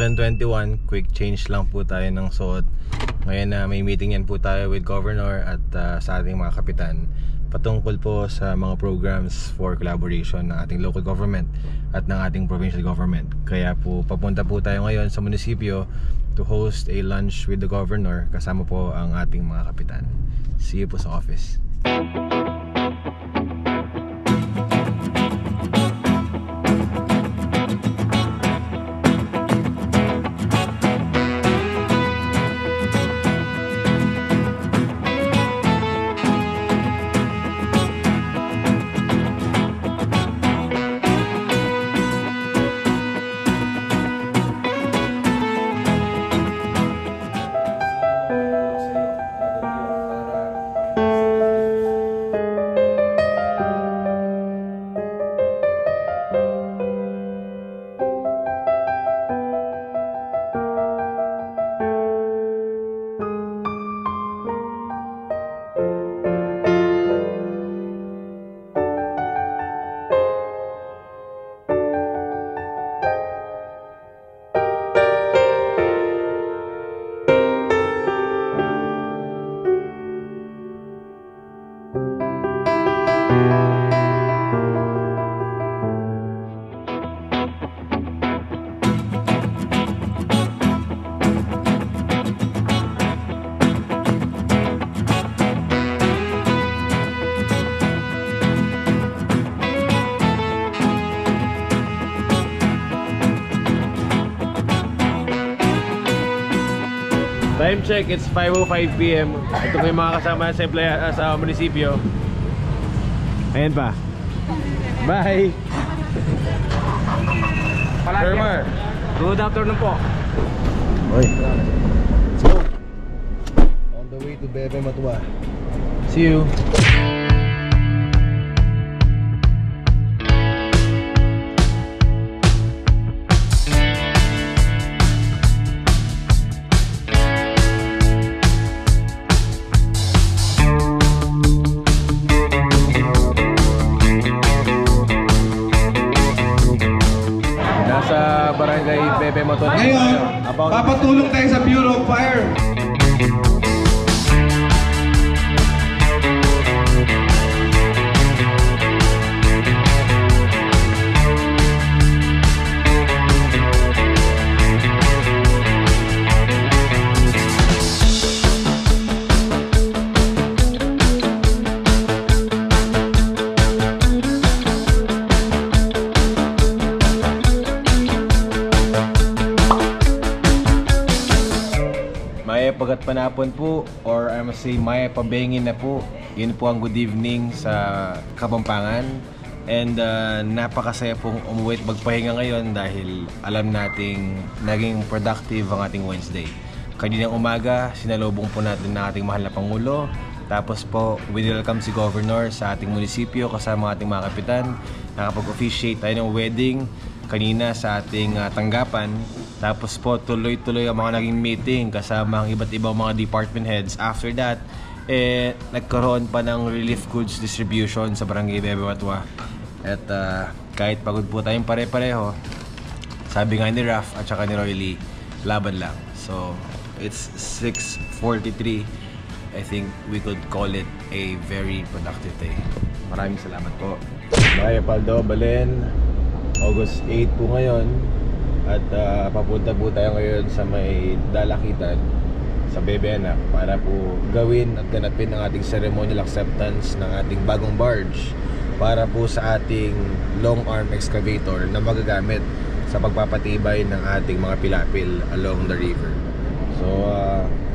7:21, quick change lang po tayo ng suot. Ngayon na may meeting yan po tayo with Governor at sa ating mga kapitan patungkol po sa mga programs for collaboration ng ating local government at ng ating provincial government. Kaya po papunta po tayo ngayon sa munisipyo to host a lunch with the Governor, kasama po ang ating mga kapitan. See you po sa office. Time check, it's 5:05 PM. Ito po yung mga kasama sa munisipyo. Ayan pa. Bye! Shermar, good afternoon po. Oy. Let's go! On the way to Bebe Matua. See you! Sa barangay Bebe Matua. Ngayon, papatulong tayo sa Bureau of Fire. Pagkat panapon po, or I must say maya pabengin na po. Yun po ang good evening sa Kapampangan. And napakasaya pong umuwi at magpahinga ngayon dahil alam nating naging productive ang ating Wednesday. Kaninang umaga, sinalubong po natin ng ating mahal na Pangulo. Tapos po, winelcome si Governor sa ating munisipyo kasama ating mga kapitan. Nakapag-officiate tayo ng wedding kanina sa ating tanggapan. Tapos po, tuloy-tuloy ang mga naging meeting kasama ang iba't ibang mga department heads. After that, nagkaroon pa ng relief goods distribution sa barangay Bebe Matua. At kahit pagod po tayong pare-pareho, sabi nga ni Raf at saka ni Roy Lee, laban lang. So, it's 6:43. I think we could call it a very productive day. Maraming salamat po. Maya Paldo, Balen, August 8 po ngayon. At papunta po tayo ngayon sa may dalakitan sa Bebe Anak para po gawin at ganapin ang ating ceremonial acceptance ng ating bagong barge para po sa ating long arm excavator na magagamit sa pagpapatibay ng ating mga pilapil along the river. So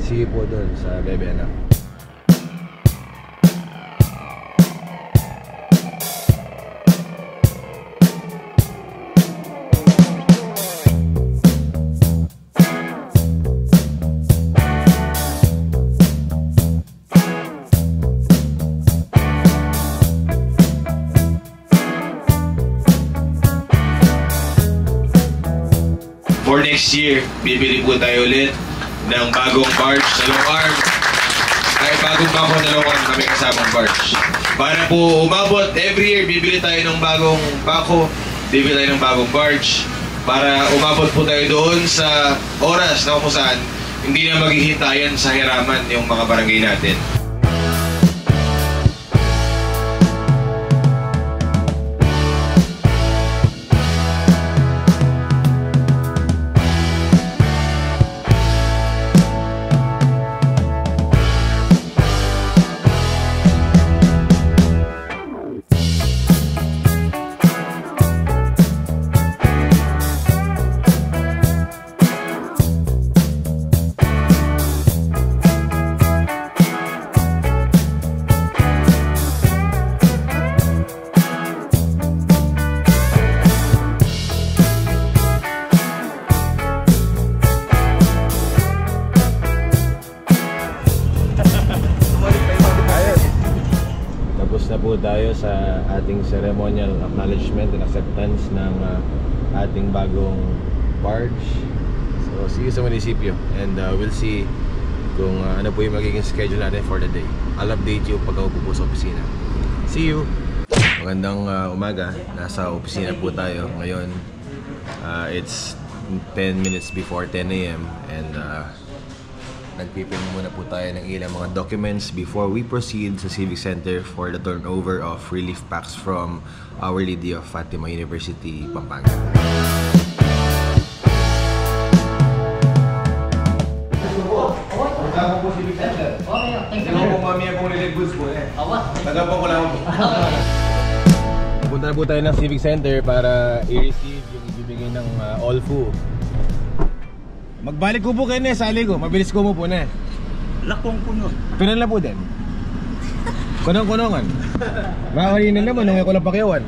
see you po doon sa Bebe Anak. For next year, bibili po tayo ulit ng bagong barge na long arm. Ay, bagong bako na long arm kami kasamang barge. Para po umabot, every year, bibili tayo ng bagong bako, bibili tayo ng bagong barge para umabot po tayo doon sa oras na kung saan hindi na maghihintayan sa hiraman yung mga barangay natin. Na po tayo sa ating ceremonial acknowledgement and acceptance ng ating bagong barge. So see you sa munisipyo, and we'll see kung ano po yung magiging schedule natin for the day. I'll update you pag ako po sa opisina. See you! Magandang umaga, nasa opisina po tayo ngayon. It's 10 minutes before 10 AM and nagpipin muna po tayo ng ilang mga documents before we proceed sa Civic Center for the turnover of relief packs from Our Lady of Fatima University, Pampanga. Punta ko po Civic Center. Tingnan po mami akong relief goods po eh. Tagapon ko lang po. Punta na po tayo ng Civic Center para i-receive yung ibibigay ng all-fu. Magbalik ko po kayo na, sali ko. Mabilis ko mo po na. Lakong puno. Pinan na po din. Kunong-kunongan. Makakalinan naman, nung ko lang pakiyawan.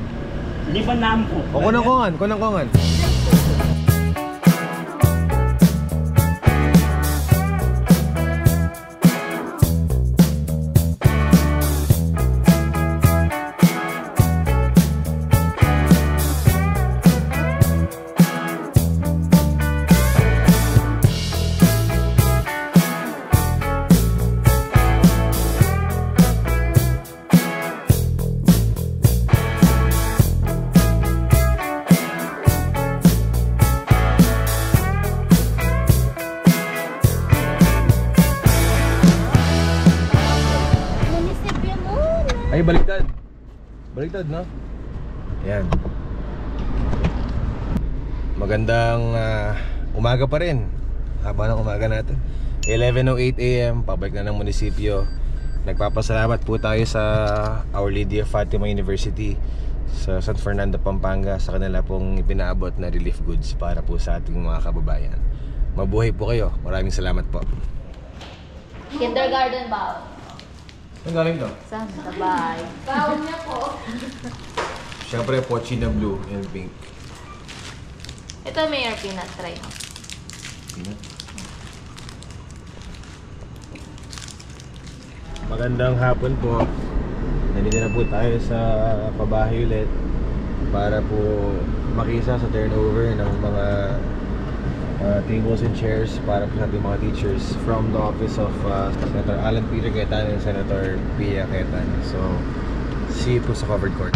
Liban namin po. O kunong-kungan, kunong-kungan. Ay, baliktad. Baliktad, no? Ayan. Magandang umaga pa rin. Haba ng umaga natin. 11:08 AM, pabalik na ng munisipyo. Nagpapasalamat po tayo sa Our Lady of Fatima University sa San Fernando, Pampanga sa kanila pong ipinaabot na relief goods para po sa ating mga kababayan. Mabuhay po kayo. Maraming salamat po. Kindergarten bound. Saan galing to? Saan? Sabay. Bound niya po. Siyempre, pochi na blue and pink. Ito Mayor Peanut, try mo. Peanut? Magandang hapon po. Nandito na po tayo sa pabahay ulit para po makisa sa turnover ng mga tables and chairs para po sa ating mga teachers from the office of Senator Alan Peter Cayetano and Senator Pia Cayetano. So, see you po sa covered court.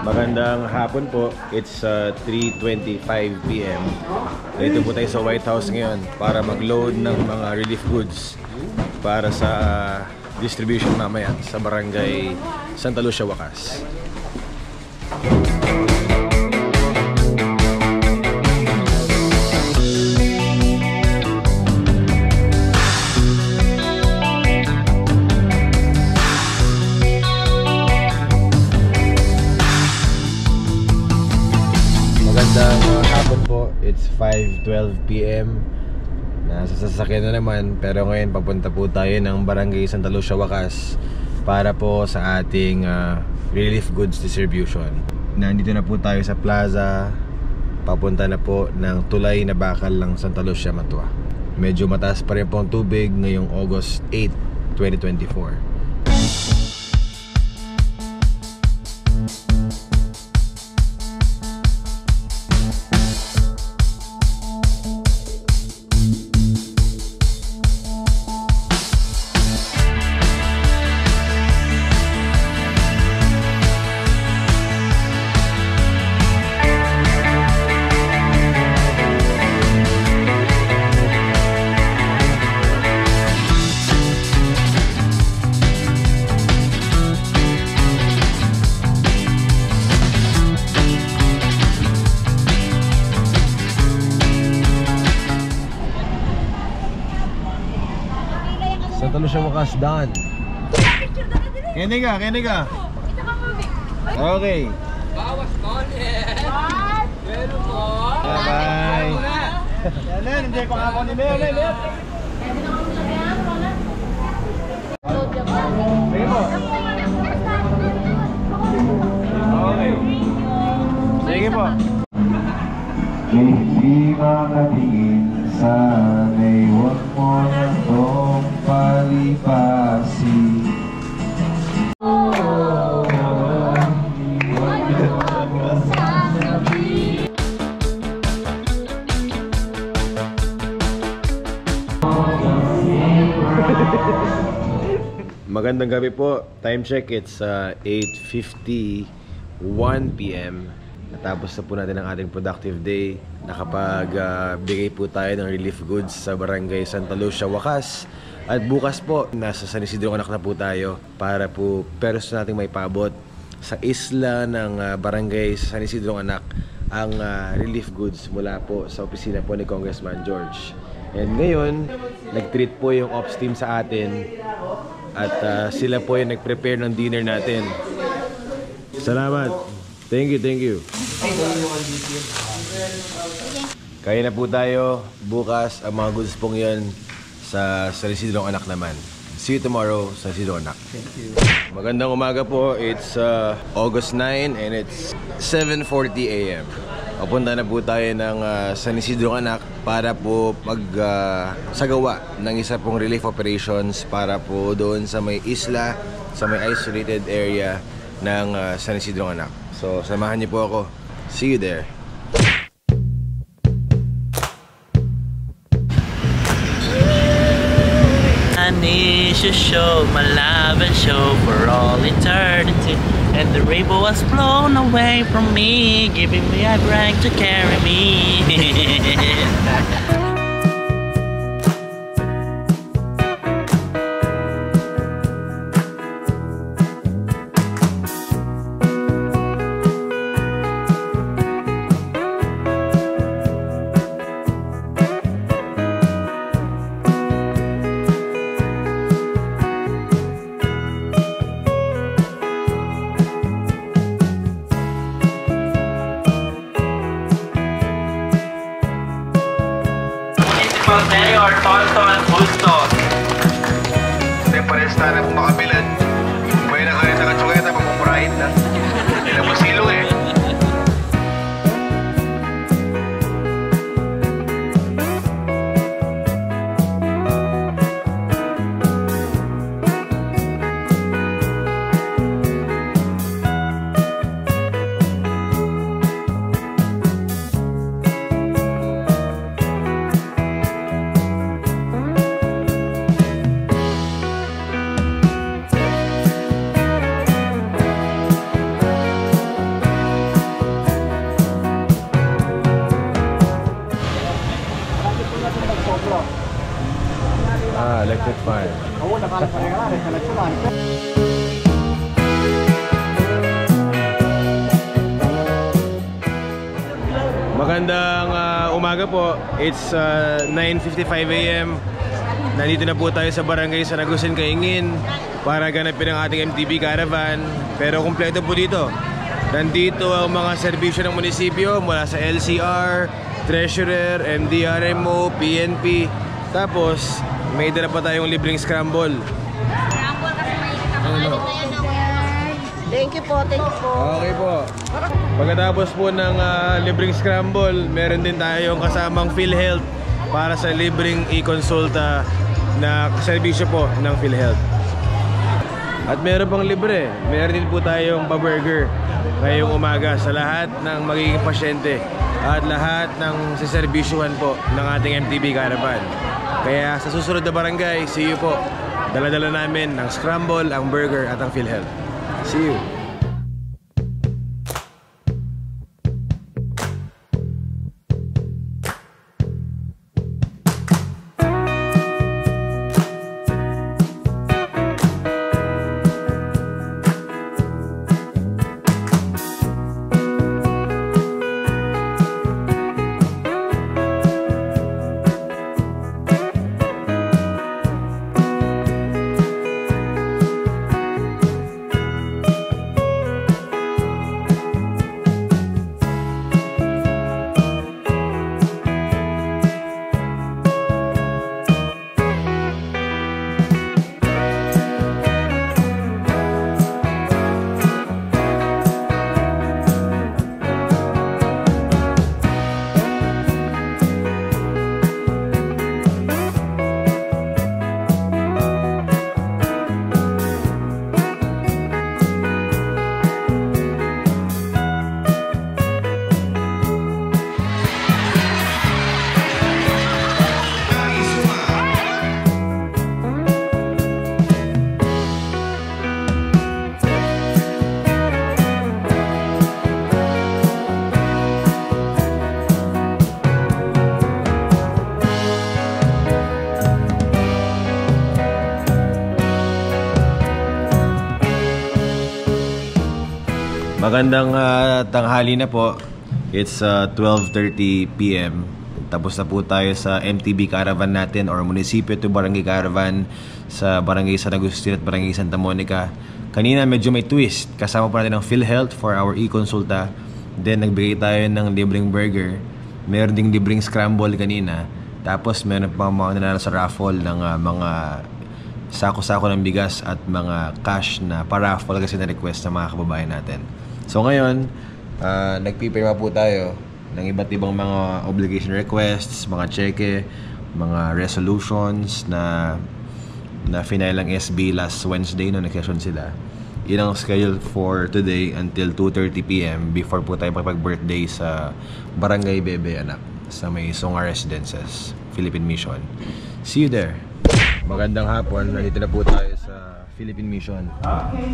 Magandang hapon po. It's 3:25 PM. Dito po tayo sa White House ngayon para mag-load ng mga relief goods para sa distribution mamaya sa barangay Santa Lucia, Wakas. Magandang hapon po. It's It's 5:12 PM. Nasa sasakyan na naman. Pero ngayon papunta po tayo ng Barangay Santa Lucia, Wakas para po sa ating relief goods distribution. Nandito na po tayo sa plaza. Papunta na po ng tulay na bakal ng Santa Lucia, Matua. Medyo mataas pa rin po ang tubig ngayong August 8, 2024. Santa Lucia, Wakas, done. Kene ka. Okay. Bawas konti. Bye. Yan, hindi ko ako ni Mel. Sige po. Okay. Sige po. Hindi makatingin, sana'y huwag mo na itong palipasin. Magandang gabi po. Time check, it's 8:51 PM. Natapos na po natin ang ating productive day. Nakapagbigay po tayo ng relief goods sa Barangay Santa Lucia, Wakas. At bukas po, nasa San Isidro Anak na po tayo para po person nating may paabot sa isla ng Barangay San Isidro Anak ang relief goods mula po sa opisina po ni Congressman George. And ngayon, nag-treat po yung ops team sa atin at sila po yung nag-prepare ng dinner natin. Salamat! Thank you. Kaya na po tayo. Bukas, ang mga goods pong yun sa San Isidro Anak naman. See you tomorrow sa San Isidro Anak. Thank you. Magandang umaga po. It's August 9 and it's 7:40 AM. Papunta na po tayo ng San Isidro Anak para po sagawa ng isa pong relief operations para po doon sa may isla, sa may isolated area ng San Isidro Anak. So, samahan niyo po ako. See you there. I need to show my love and show for all eternity. And the rainbow was blown away from me, giving me a breath to carry me. Mayor Tonton Bustos. Pares na po makabilan. May na kaya nakatsugat na mamumurahin na. Hindi na mo silong eh. Electric fire. Oo, nakalaparehan. Magandang umaga po. It's 9:55 AM. Nandito na po tayo sa Barangay San Agustin, Caingin para ganapin ang ating MTB Caravan. Pero kumpleto po dito. Nandito ang mga serbisyo ng munisipyo mula sa LCR, treasurer, MDRMO, PNP. Tapos, may dala pa tayong libreng scramble. Scramble kasi mainit na mga na yan ako. Thank you po, thank you po. Okay po. Pagkatapos po ng libreng scramble, meron din tayong kasamang PhilHealth para sa libreng e-consulta na serbisyo po ng PhilHealth. At meron pang libre, meron din po tayong pa-burger ngayong umaga sa lahat ng magiging pasyente at lahat ng siserbisyuhan po ng ating MTB Caravan. Kaya sa susunod na barangay, see you po. Dala-dala namin ng scramble, ang burger at ang PhilHealth. See you! Magandang tanghali na po. It's 12:30 PM. Tapos na po tayo sa MTB Caravan natin or Munisipyo to Barangay Caravan sa Barangay San Agustin at Barangay Santa Monica. Kanina medyo may twist. Kasama po natin ng PhilHealth for our e-consulta. Then nagbigay tayo ng libreng burger. Meron ding libreng scramble kanina. Tapos meron pa mga nanalo sa raffle ng mga sako-sako ng bigas at mga cash na pa-raffle kasi na-request ng mga kababayan natin. So ngayon, nagpipirma po tayo ng iba't ibang mga obligation requests, mga cheque, mga resolutions na final ng SB last Wednesday no nag-session sila. Yun ang schedule for today until 2:30 PM before po tayo makapag-birthday sa Barangay Bebe Anak sa may Songa Residences, Philippine Mission. See you there. Magandang hapon, nandito na po tayo sa Philippine Mission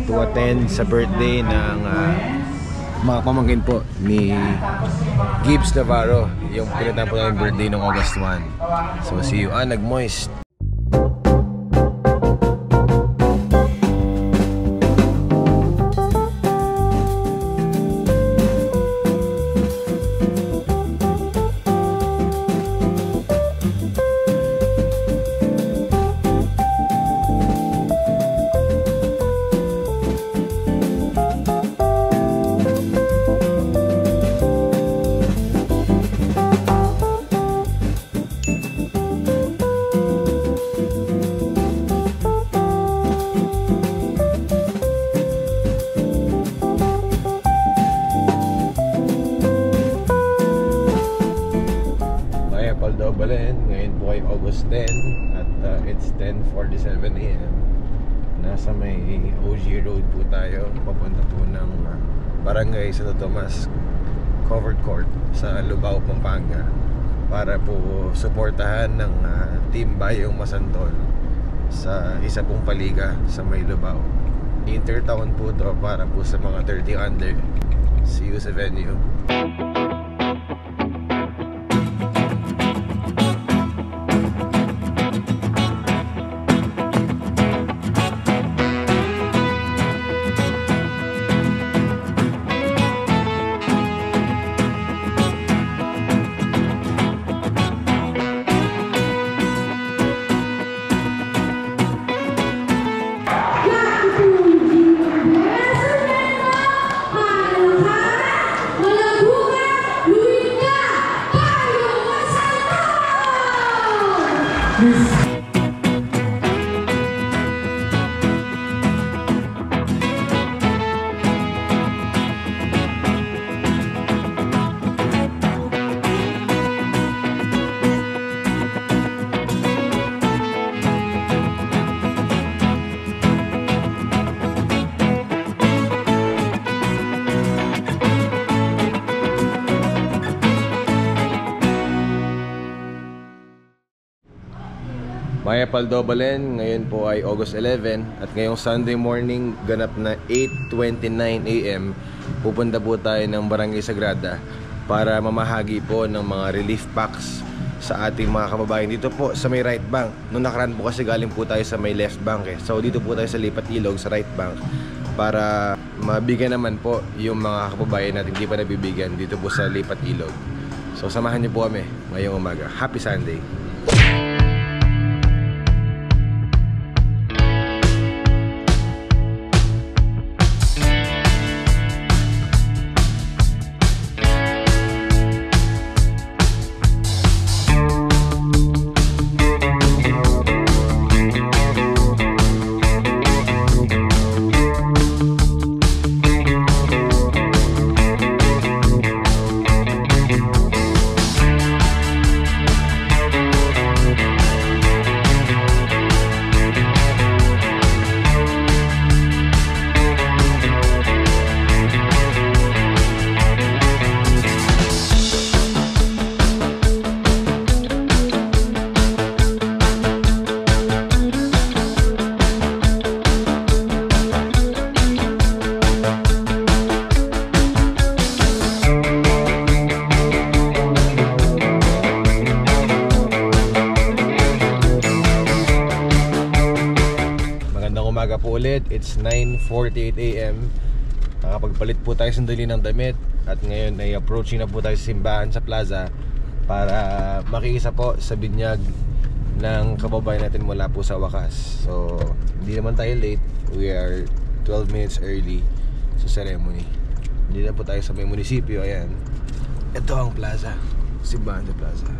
to attend sa birthday ng mga pamangkin po ni Gibbs Navarro, yung pinuntahan po namin birthday noong August 1. So see you. Nag-moist. Ngayon po ay August 10 at it's 10:47 AM. Nasa may OG Road po tayo. Papunta po ng Barangay Santo Tomas Covered Court sa Lubao, Pampanga para po suportahan ng Team Bayong Masantol sa isa pong paliga sa may Lubao. Intertown po to para po sa mga 30 under. See you sa venue. Malabukan Maya Paldobalen, ngayon po ay August 11 at ngayong Sunday morning, ganap na 8:29 AM, pupunta po tayo ng Barangay Sagrada para mamahagi po ng mga relief packs sa ating mga kababayan dito po sa may right bank. Noong nakaraan po kasi galing po tayo sa may left bank So dito po tayo sa Lipat Ilog sa right bank para mabigyan naman po yung mga kababayan natin hindi pa nabibigyan dito po sa Lipat Ilog. So samahan niyo po kami ngayong umaga. Happy Sunday! Umaga po ulit, it's 9:48 AM. Nakapagpalit po tayo sandali ng damit at ngayon ay approaching na po tayo sa simbahan sa plaza para makiisa po sa binyag ng kababayan natin mula po sa wakas. So hindi naman tayo late, we are 12 minutes early sa ceremony. Hindi na po tayo sa may munisipyo. Ayan, ito ang plaza, simbahan sa plaza.